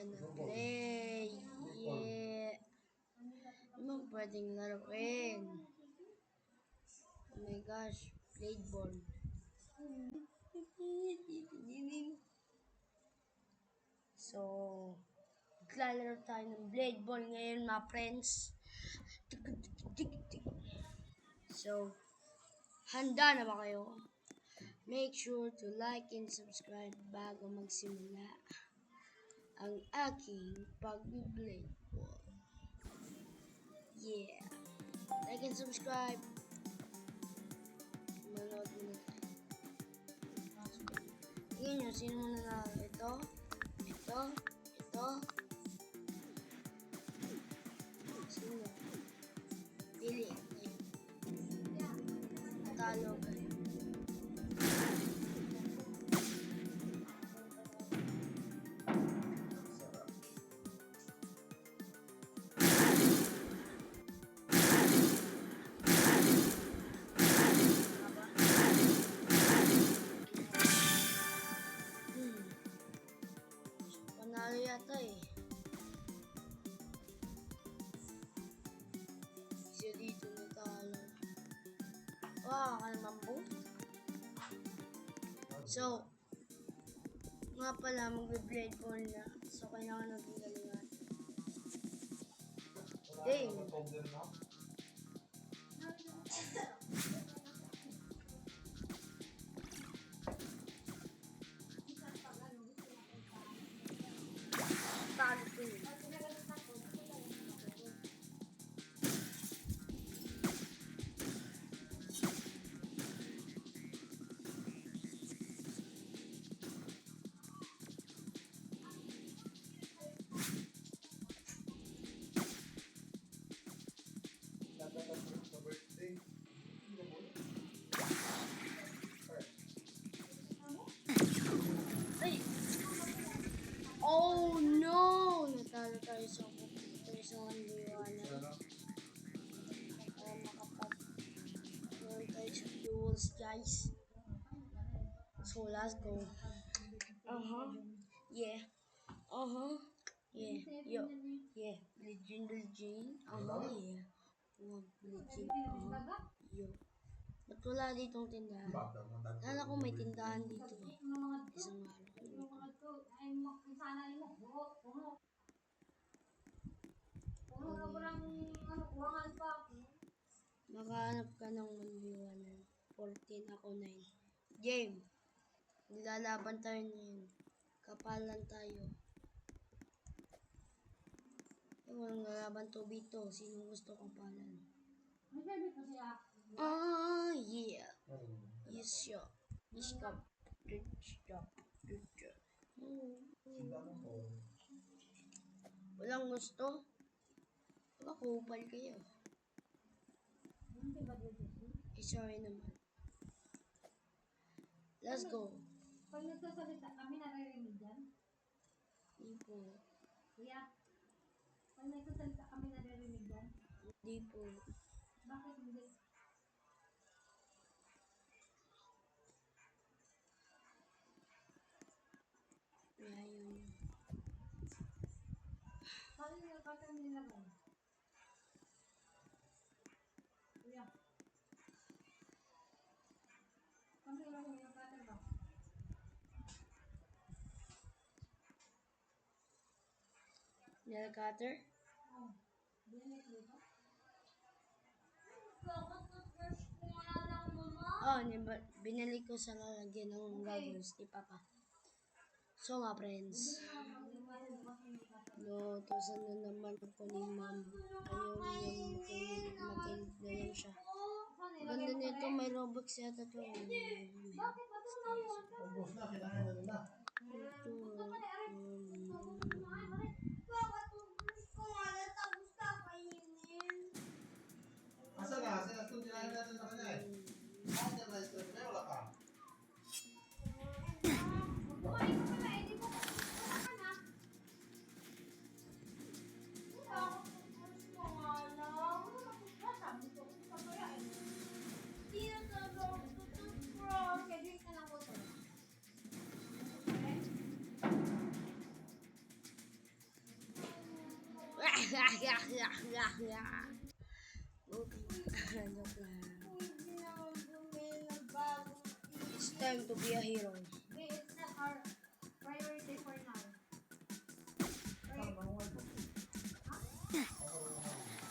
gonna play. Yeah. Ano bang pwedeng laruin? Oh my gosh, Blade Ball. So, maglalaro tayo ng Blade Ball ngayon mga friends. So, handa na ba kayo? Make sure to like and subscribe bago magsimula ang aking pag-Blade Ball. Yeah. Like and subscribe. Manood muna tayo. Tingnan nyo, sino muna na ito? Ito. Sino? Pili. Talo kayo. Panalo yata eh. Isa dito natalo. Wow, ka naman po. So, nga pala mag-blade ball na. So, kailangan natin galingan. Game. Talo ko yun. Ay! Oh no! Natalo tayo sa liwanag. Para makapag-roll tayo sa duels, guys. So, let's go. Yeah. Yeah. Yo. Yeah. Legend. Yeah. Legend. Yo. Ba't wala ditong tindahan? Kala ko may tindahan dito eh. Isang makahanap ka ng 1v1. 14 ako 9. Game. Nilalaban tayo ngayon. Kapalan tayo. Walang lalaban 2v2. Sino gusto kapalan? Yeah. Yes, yeah. Walang gusto? Makupal kayo. Sorry naman. Let's go. Pag nagsasalita kami, naririnig dyan? Hindi po. Kuya, pag nagsasalita kami, naririnig dyan? Hindi po. Bakit hindi? Kaya yun. Paano yung cutter nilagay? Kuya, paano nilagay yung cutter ba? Nail cutter? Oo. Binalik dito? Binalik ko sa lalagyan ng goggles ni Papa. So nga, friends. Lutusan na naman ako ni Ma'am. Ayun yung makinig na lang siya. Ganda nito, may Robux yata to. Bakit ba ito na yun? Ubus na, kinain na. Asa na? Asa kung kinain natin na kanya eh. Bakit na na-ice cream? May wala ka? Kumain ko pala, hindi ko wala ka na. Sabi ko, kaya eh. Hindi na sabi ako, kaya drink na lang ko ito. Joke lang. It's time to be a hero. Okay, it's not our priority for now.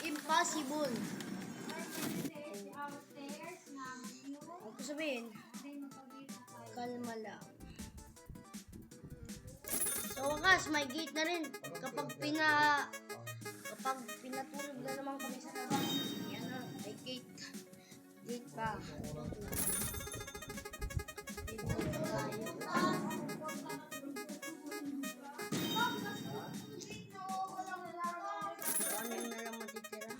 Impossible. Our priority is downstairs na view. Huwag ko sabihin, Then magpagin na tayo. kalma lang. So wakas, may gate na rin. Kapag pinatulog na naman kami sa labas. Yan na, may gate. Gate pa. Dito tayo. Ano na lang matitira?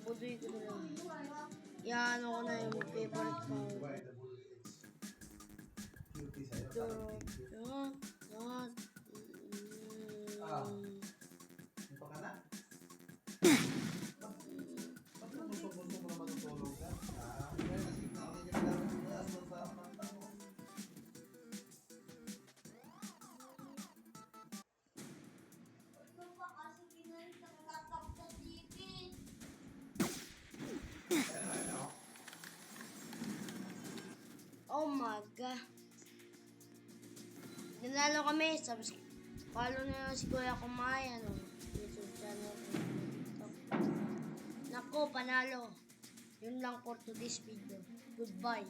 Budoy ko na lang. Yan ako na yung favorite ko. Ito. Yan. Yan. Ito ka na? Ba't yung gusto mo na matutulog ka? Kaya kasi hindi ka na sa mga tao. Oh my God. Nanalo kami. Follow nyo si Kuya Kumay. YouTube channel. Nako, panalo. Yun lang for today's video. Goodbye.